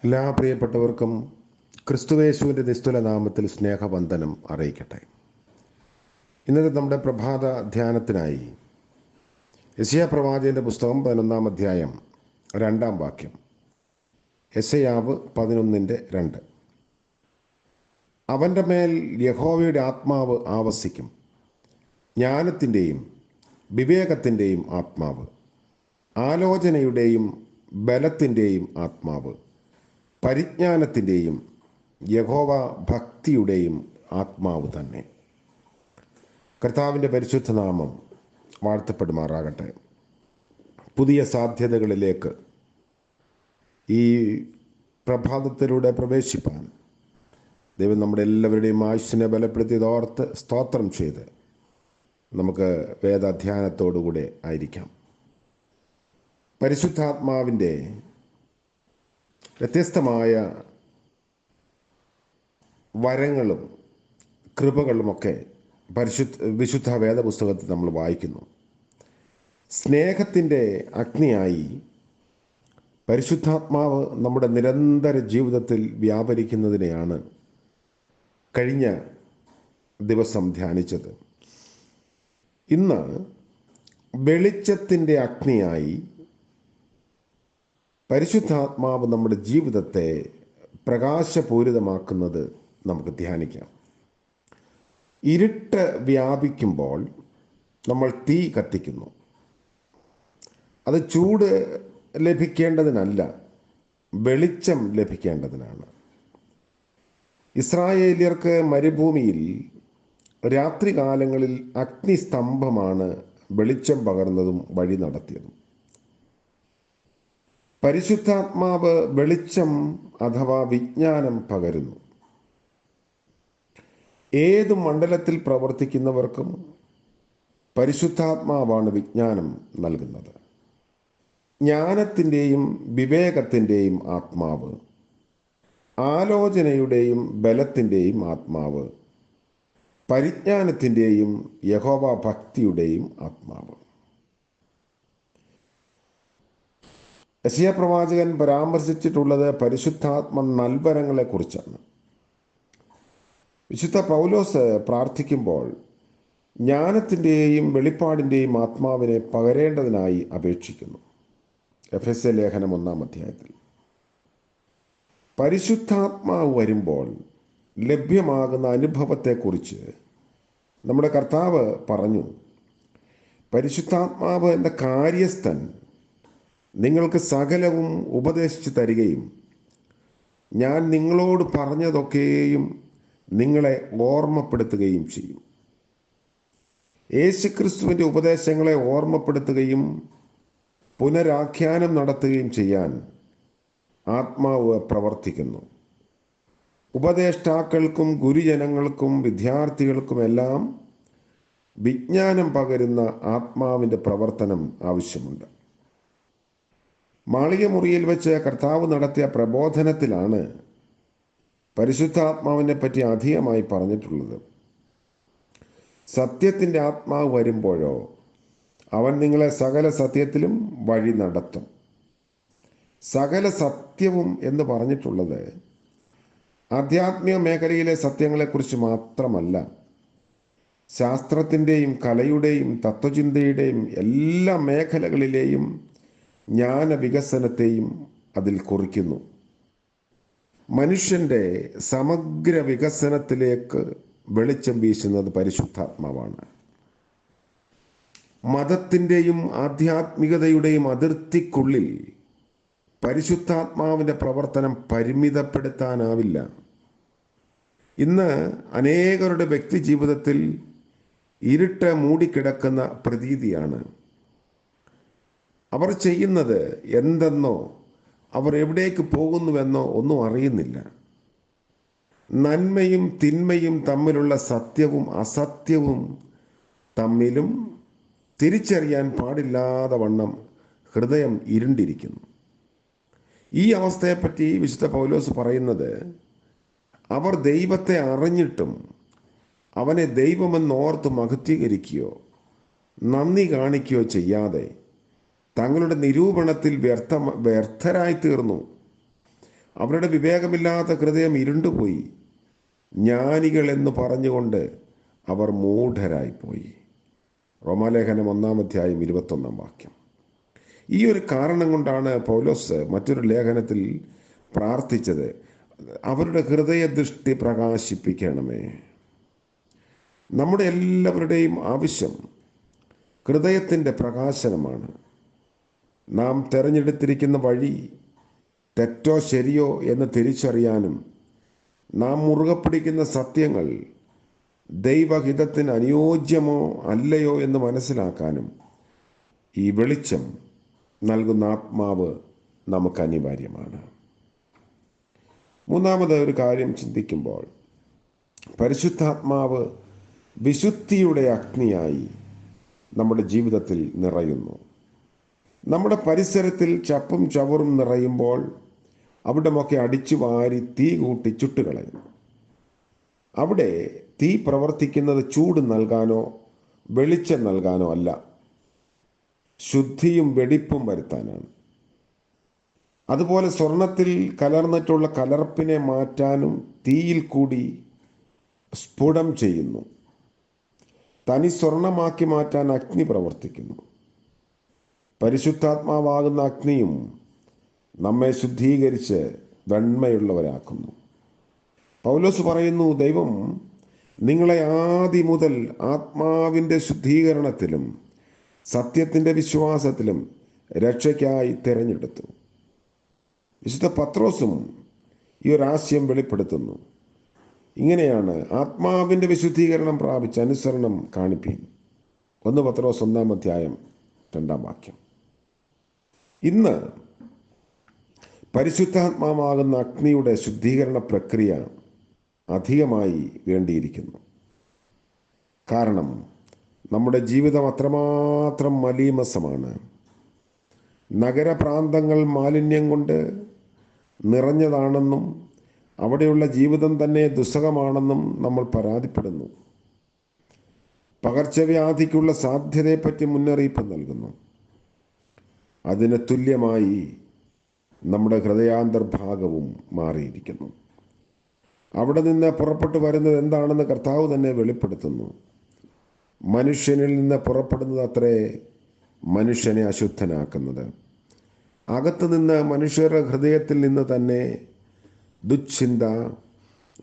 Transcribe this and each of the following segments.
എല്ലാ പ്രിയപ്പെട്ടവർക്കും ക്രിസ്തുയേശുവിൻ്റെ നിസ്തുല നാമത്തിൽ സ്നേഹവന്ദനം അറിയിക്കട്ടെ. ഇന്നത്തെ നമ്മുടെ പ്രഭാത ധ്യാനത്തിനായി യെശയ്യാ പ്രവാചകന്റെ പുസ്തകം 11-ാം അധ്യായം 2-ാം വാക്യം. യെശയ്യാവ് 11:2. അവൻ്റെ മേൽ യഹോവയുടെ ആത്മാവ് ആവസിക്കും, ജ്ഞാനത്തിൻ്റെയും വിവേകത്തിൻ്റെയും ആത്മാവ്, ആലോചനയുടെയും ബലത്തിൻ്റെയും ആത്മാവ്, പരിജ്ഞാനത്തിൻ്റെയും യഹോവ ഭക്തിയുടെയും ആത്മാവ് തന്നെ. കർത്താവിൻ്റെ പരിശുദ്ധ നാമം വാഴ്ത്തപ്പെടുമാറാകട്ടെ. പുതിയ സാധ്യതകളിലേക്ക് ഈ പ്രഭാതത്തിലൂടെ പ്രവേശിപ്പാൻ ദൈവം നമ്മുടെ എല്ലാവരുടെയും ആയുസ്സിനെ ബലപ്പെടുത്തിയതോർത്ത് സ്തോത്രം ചെയ്ത് നമുക്ക് വേദാധ്യാനത്തോടുകൂടെ ആയിരിക്കാം. പരിശുദ്ധാത്മാവിൻ്റെ വ്യത്യസ്തമായ വരങ്ങളും കൃപകളുമൊക്കെ വിശുദ്ധ വേദപുസ്തകത്തിൽ നമ്മൾ വായിക്കുന്നു. സ്നേഹത്തിൻ്റെ അഗ്നിയായി പരിശുദ്ധാത്മാവ് നമ്മുടെ നിരന്തര ജീവിതത്തിൽ വ്യാപരിക്കുന്നതിനെയാണ് കഴിഞ്ഞ ദിവസം ധ്യാനിച്ചത്. ഇന്ന് വെളിച്ചത്തിൻ്റെ അഗ്നിയായി പരിശുദ്ധാത്മാവ് നമ്മുടെ ജീവിതത്തെ പ്രകാശപൂരിതമാക്കുന്നത് നമുക്ക് ധ്യാനിക്കാം. ഇരുട്ട് വ്യാപിക്കുമ്പോൾ നമ്മൾ തീ കത്തിക്കുന്നു. അത് ചൂട് ലഭിക്കേണ്ടതിനല്ല, വെളിച്ചം ലഭിക്കേണ്ടതിനാണ്. ഇസ്രായേലിയർക്ക് മരുഭൂമിയിൽ രാത്രികാലങ്ങളിൽ അഗ്നിസ്തംഭമാണ് വെളിച്ചം പകർന്നതും വഴി നടത്തിയതും. പരിശുദ്ധാത്മാവ് വെളിച്ചം അഥവാ വിജ്ഞാനം പകരുന്നു. ഏത് മണ്ഡലത്തിൽ പ്രവർത്തിക്കുന്നവർക്കും പരിശുദ്ധാത്മാവാണ് വിജ്ഞാനം നൽകുന്നത്. ജ്ഞാനത്തിൻ്റെയും വിവേകത്തിൻ്റെയും ആത്മാവ്, ആലോചനയുടെയും ബലത്തിൻ്റെയും ആത്മാവ്, പരിജ്ഞാനത്തിൻ്റെയും യഹോവ ഭക്തിയുടെയും ആത്മാവ്. യെശയ്യാ പ്രവാചകൻ പരാമർശിച്ചിട്ടുള്ളത് പരിശുദ്ധാത്മ നൽവരങ്ങളെക്കുറിച്ചാണ്. വിശുദ്ധ പൗലോസ് പ്രാർത്ഥിക്കുമ്പോൾ ജ്ഞാനത്തിൻ്റെയും വെളിപ്പാടിൻ്റെയും ആത്മാവിനെ പകരേണ്ടതിനായി അപേക്ഷിക്കുന്നു. എഫെസ്യ ലേഖനം 1-ാം അധ്യായത്തിൽ. പരിശുദ്ധാത്മാവ് വരുമ്പോൾ ലഭ്യമാകുന്ന അനുഭവത്തെക്കുറിച്ച് നമ്മുടെ കർത്താവ് പറഞ്ഞു, പരിശുദ്ധാത്മാവ് എന്ന കാര്യസ്ഥൻ നിങ്ങൾക്ക് സകലവും ഉപദേശിച്ചു തരികയും ഞാൻ നിങ്ങളോട് പറഞ്ഞതൊക്കെയും നിങ്ങളെ ഓർമ്മപ്പെടുത്തുകയും ചെയ്യും. യേശുക്രിസ്തുവിൻ്റെ ഉപദേശങ്ങളെ ഓർമ്മപ്പെടുത്തുകയും പുനരാഖ്യാനം നടത്തുകയും ചെയ്യാൻ ആത്മാവ് പ്രവർത്തിക്കുന്നു. ഉപദേഷ്ടാക്കൾക്കും ഗുരുജനങ്ങൾക്കും വിദ്യാർത്ഥികൾക്കുമെല്ലാം വിജ്ഞാനം പകരുന്ന ആത്മാവിൻ്റെ പ്രവർത്തനം ആവശ്യമുണ്ട്. മാളിക മുറിയിൽ വെച്ച് കർത്താവ് നടത്തിയ പ്രബോധനത്തിലാണ് പരിശുദ്ധാത്മാവിനെ പറ്റി അധികമായി പറഞ്ഞിട്ടുള്ളത്. സത്യത്തിൻ്റെ ആത്മാവ് വരുമ്പോഴോ അവൻ നിങ്ങളെ സകല സത്യത്തിലും വഴി നടത്തും. സകല സത്യവും എന്ന് പറഞ്ഞിട്ടുള്ളത് ആധ്യാത്മിക മേഖലയിലെ സത്യങ്ങളെക്കുറിച്ച് മാത്രമല്ല, ശാസ്ത്രത്തിൻ്റെയും കലയുടെയും തത്വചിന്തയുടെയും എല്ലാ മേഖലകളിലെയും ജ്ഞാന വികസനത്തെയും അതിൽ കുറിക്കുന്നു. മനുഷ്യൻ്റെ സമഗ്ര വികസനത്തിലേക്ക് വെളിച്ചം വീശുന്നത് പരിശുദ്ധാത്മാവാണ്. മതത്തിൻ്റെയും ആധ്യാത്മികതയുടെയും അതിർത്തിക്കുള്ളിൽ പരിശുദ്ധാത്മാവിൻ്റെ പ്രവർത്തനം പരിമിതപ്പെടുത്താനാവില്ല. ഇന്ന് അനേകരുടെ വ്യക്തി ജീവിതത്തിൽ ഇരുട്ട് മൂടിക്കിടക്കുന്ന പ്രതീതിയാണ്. അവർ ചെയ്യുന്നത് എന്തെന്നോ അവർ എവിടേക്ക് പോകുന്നുവെന്നോ ഒന്നും അറിയുന്നില്ല. നന്മയും തിന്മയും തമ്മിലുള്ള സത്യവും അസത്യവും തമ്മിലും തിരിച്ചറിയാൻ പാടില്ലാതെ വണ്ണം ഹൃദയം ഇരുണ്ടിരിക്കുന്നു. ഈ അവസ്ഥയെപ്പറ്റി വിശുദ്ധ പൗലോസ് പറയുന്നത്, അവർ ദൈവത്തെ അറിഞ്ഞിട്ടും അവനെ ദൈവമെന്നോർത്ത് മഹത്വീകരിക്കുകയോ നന്ദി കാണിക്കുകയോ ചെയ്യാതെ തങ്ങളുടെ നിരൂപണത്തിൽ വ്യർത്ഥരായി തീർന്നു. അവരുടെ വിവേകമില്ലാത്ത ഹൃദയം ഇരുണ്ടുപോയി. ജ്ഞാനികൾ എന്ന് പറഞ്ഞുകൊണ്ട് അവർ മൂഢരായിപ്പോയി. റോമാലേഖനം 1-ാം 21 ഈ ഒരു കാരണം കൊണ്ടാണ് പൗലോസ് മറ്റൊരു ലേഖനത്തിൽ പ്രാർത്ഥിച്ചത്, അവരുടെ ഹൃദയദൃഷ്ടി പ്രകാശിപ്പിക്കണമേ. നമ്മുടെ എല്ലാവരുടെയും ആവശ്യം ഹൃദയത്തിൻ്റെ പ്രകാശനമാണ്. നാം തിരഞ്ഞെടുത്തിരിക്കുന്ന വഴി തെറ്റോ ശരിയോ എന്ന് തിരിച്ചറിയാനും നാം മുറുകെ പിടിക്കുന്ന സത്യങ്ങൾ ദൈവഹിതത്തിന് അനുയോജ്യമോ അല്ലയോ എന്ന് മനസ്സിലാക്കാനും ഈ വെളിച്ചം നൽകുന്ന ആത്മാവ് നമുക്ക് അനിവാര്യമാണ്. മൂന്നാമത് ഒരു കാര്യം ചിന്തിക്കുമ്പോൾ, പരിശുദ്ധാത്മാവ് വിശുദ്ധിയുടെ അഗ്നിയായി നമ്മുടെ ജീവിതത്തിൽ നിറയുന്നു. നമ്മുടെ പരിസരത്തിൽ ചപ്പും ചവറും നിറയുമ്പോൾ അവിടമൊക്കെ അടിച്ചു വാരി തീ കൂട്ടി ചുട്ടുകളയുന്നു. അവിടെ തീ പ്രവർത്തിക്കുന്നത് ചൂട് നൽകാനോ വെളിച്ചം നൽകാനോ അല്ല, ശുദ്ധിയും വെടിപ്പും വരുത്താനാണ്. അതുപോലെ സ്വർണത്തിൽ കലർന്നിട്ടുള്ള കലർപ്പിനെ മാറ്റാനും തീയിൽ കൂടി സ്ഫുടം ചെയ്യുന്നു. തനി സ്വർണമാക്കി മാറ്റാൻ അഗ്നി പ്രവർത്തിക്കുന്നു. പരിശുദ്ധാത്മാവാകുന്ന അഗ്നിയും നമ്മെ ശുദ്ധീകരിച്ച് വെണ്മയുള്ളവരാക്കുന്നു. പൗലോസ് പറയുന്നു, ദൈവം നിങ്ങളെ ആദ്യം മുതൽ ആത്മാവിൻ്റെ ശുദ്ധീകരണത്തിലും സത്യത്തിൻ്റെ വിശ്വാസത്തിലും രക്ഷയ്ക്കായി തിരഞ്ഞെടുത്തു. വിശുദ്ധ പത്രോസും ഈ ഒരാശയം വെളിപ്പെടുത്തുന്നു. ഇങ്ങനെയാണ്, ആത്മാവിൻ്റെ വിശുദ്ധീകരണം പ്രാപിച്ച് അനുസരണം കാണിപ്പീൻ. 1 പത്രോസ് 1-ാം 2 ഇന്ന് പരിശുദ്ധാത്മാവാകുന്ന അഗ്നിയുടെ ശുദ്ധീകരണ പ്രക്രിയ അധികമായി വേണ്ടിയിരിക്കുന്നു. കാരണം നമ്മുടെ ജീവിതം അത്രമാത്രം മലീമസമാണ്. നഗരപ്രാന്തങ്ങൾ മാലിന്യം കൊണ്ട് നിറഞ്ഞതാണെന്നും അവിടെയുള്ള ജീവിതം തന്നെ ദുസ്സഹമാണെന്നും നമ്മൾ പരാതിപ്പെടുന്നു. പകർച്ചവ്യാധിക്കുള്ള സാധ്യതയെപ്പറ്റി മുന്നറിയിപ്പ് നൽകുന്നു. അതിന് തുല്യമായി നമ്മുടെ ഹൃദയാന്തർഭാഗവും മാറിയിരിക്കുന്നു. അവിടെ നിന്ന് പുറപ്പെട്ടു വരുന്നത് എന്താണെന്ന് കർത്താവ് തന്നെ വെളിപ്പെടുത്തുന്നു. മനുഷ്യനിൽ നിന്ന് പുറപ്പെടുന്നത് അത്രേ മനുഷ്യനെ അശുദ്ധനാക്കുന്നത്. അകത്ത് നിന്ന് മനുഷ്യരുടെ ഹൃദയത്തിൽ നിന്ന് തന്നെ ദുശ്ചിന്ത,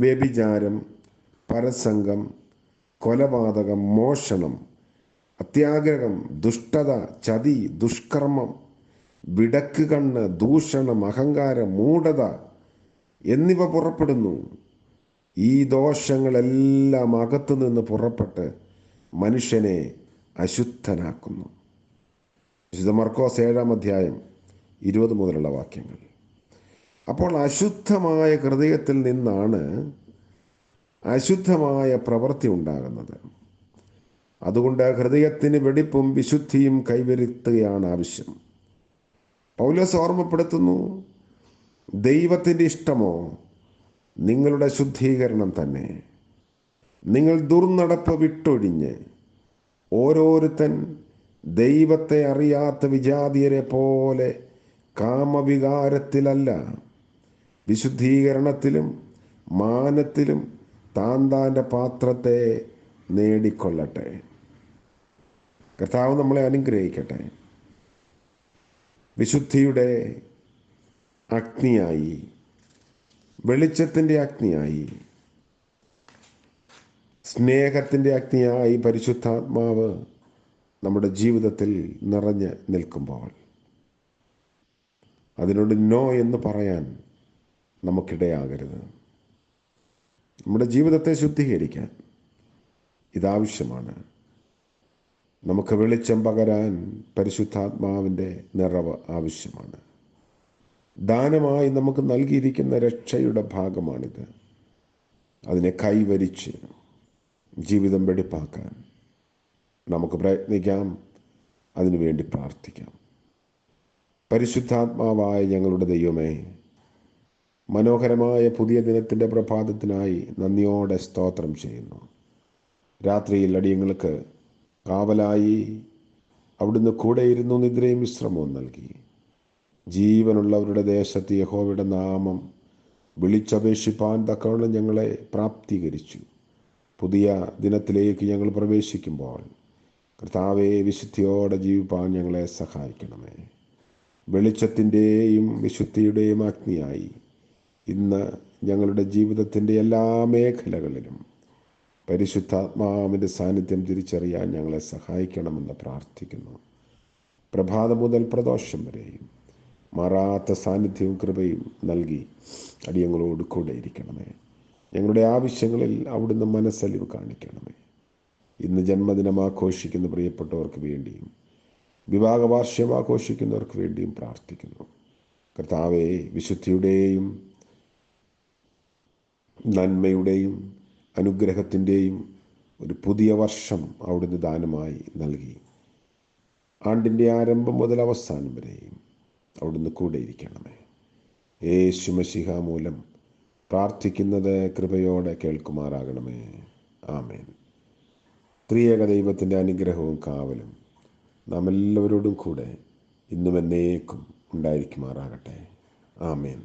വ്യഭിചാരം, പരസംഗം, കൊലപാതകം, മോഷണം, അത്യാഗ്രഹം, ദുഷ്ടത, ചതി, ദുഷ്കർമ്മം, വിടക്ക് കണ്ണ്, ദൂഷണം, അഹങ്കാരം, മൂഢത എന്നിവ പുറപ്പെടുന്നു. ഈ ദോഷങ്ങളെല്ലാം അകത്തു നിന്ന് പുറപ്പെട്ട് മനുഷ്യനെ അശുദ്ധനാക്കുന്നു. വിശുദ്ധ മർക്കോസ് 7-ാം 20 അപ്പോൾ അശുദ്ധമായ ഹൃദയത്തിൽ നിന്നാണ് അശുദ്ധമായ പ്രവൃത്തി ഉണ്ടാകുന്നത്. അതുകൊണ്ട് ഹൃദയത്തിന് വെടിപ്പും വിശുദ്ധിയും കൈവരുത്തുകയാണ് ആവശ്യം. പൗലോസ് ഓർമ്മപ്പെടുത്തുന്നു, ദൈവത്തിൻ്റെ ഇഷ്ടമോ നിങ്ങളുടെ ശുദ്ധീകരണം തന്നെ. നിങ്ങൾ ദുർനടപ്പ് വിട്ടൊഴിഞ്ഞ് ഓരോരുത്തൻ ദൈവത്തെ അറിയാത്ത വിജാതിയരെ പോലെ കാമവികാരത്തിലല്ല, വിശുദ്ധീകരണത്തിലും മാനത്തിലും താന്താൻ്റെ പാത്രത്തെ നേടിക്കൊള്ളട്ടെ. കർത്താവ് നമ്മളെ അനുഗ്രഹിക്കട്ടെ. വിശുദ്ധിയുടെ അഗ്നിയായി, വെളിച്ചത്തിൻ്റെ അഗ്നിയായി, സ്നേഹത്തിൻ്റെ അഗ്നിയായി പരിശുദ്ധാത്മാവ് നമ്മുടെ ജീവിതത്തിൽ നിറഞ്ഞ് നിൽക്കുമ്പോൾ അതിനോട് നോ എന്ന് പറയാൻ നമുക്കിടയാകരുത്. നമ്മുടെ ജീവിതത്തെ ശുദ്ധീകരിക്കാൻ ഇതാവശ്യമാണ്. നമുക്ക് വെളിച്ചം പകരാൻ പരിശുദ്ധാത്മാവിൻ്റെ നിറവ് ആവശ്യമാണ്. ദാനമായി നമുക്ക് നൽകിയിരിക്കുന്ന രക്ഷയുടെ ഭാഗമാണിത്. അതിനെ കൈവരിച്ച് ജീവിതം വെടിപ്പാക്കാൻ നമുക്ക് പ്രയത്നിക്കാം, അതിനുവേണ്ടി പ്രാർത്ഥിക്കാം. പരിശുദ്ധാത്മാവായ ഞങ്ങളുടെ ദൈവമേ, മനോഹരമായ പുതിയ ദിനത്തിൻ്റെ പ്രഭാതത്തിനായി നന്ദിയോടെ സ്തോത്രം ചെയ്യുന്നു. രാത്രിയിൽ അടിയങ്ങൾക്ക് കാവലായി അവിടുന്ന് കൂടെയിരുന്നു, നിദ്രയും വിശ്രമവും നൽകി. ജീവനുള്ളവരുടെ ദേശത്ത് യഹോവയുടെ നാമം വിളിച്ചപേക്ഷിപ്പാൻ തക്കവണ്ണം ഞങ്ങളെ പ്രാപ്തീകരിച്ചു. പുതിയ ദിനത്തിലേക്ക് ഞങ്ങൾ പ്രവേശിക്കുമ്പോൾ കർത്താവെ, വിശുദ്ധിയോടെ ജീവിപ്പാൻ ഞങ്ങളെ സഹായിക്കണമേ. വെളിച്ചത്തിൻ്റെയും വിശുദ്ധിയുടെയും അഗ്നിയായി ഇന്ന് ഞങ്ങളുടെ ജീവിതത്തിൻ്റെ എല്ലാ മേഖലകളിലും പരിശുദ്ധാത്മാവിൻ്റെ സാന്നിധ്യം തിരിച്ചറിയാൻ ഞങ്ങളെ സഹായിക്കണമെന്ന് പ്രാർത്ഥിക്കുന്നു. പ്രഭാതം മുതൽ പ്രദോഷം വരെയും മാറാത്ത സാന്നിധ്യവും കൃപയും നൽകി അടിയങ്ങളോട് കൂടെ ഇരിക്കണമേ. ഞങ്ങളുടെ ആവശ്യങ്ങളിൽ അവിടുന്ന് മനസ്സലിവ് കാണിക്കണമേ. ഇന്ന് ജന്മദിനം ആഘോഷിക്കുന്ന പ്രിയപ്പെട്ടവർക്ക് വേണ്ടിയും വിവാഹ വാർഷികം ആഘോഷിക്കുന്നവർക്ക് വേണ്ടിയും പ്രാർത്ഥിക്കുന്നു. കർത്താവെ, വിശുദ്ധിയുടെയും നന്മയുടെയും അനുഗ്രഹത്തിൻ്റെയും ഒരു പുതിയ വർഷം അവിടുന്ന് ദാനമായി നൽകി ആണ്ടിൻ്റെ ആരംഭം മുതൽ അവസാനം വരെയും അവിടുന്ന് കൂടെ ഇരിക്കണമേ. യേശു മശിഹ മൂലം പ്രാർത്ഥിക്കുന്നത് കൃപയോടെ കേൾക്കുമാറാകണമേ. ആമേൻ. ത്രിയേക ദൈവത്തിൻ്റെ അനുഗ്രഹവും കാവലും നാം എല്ലാവരോടും കൂടെ ഇന്നും എന്നേക്കും ഉണ്ടായിരിക്കുമാറാകട്ടെ. ആമേൻ.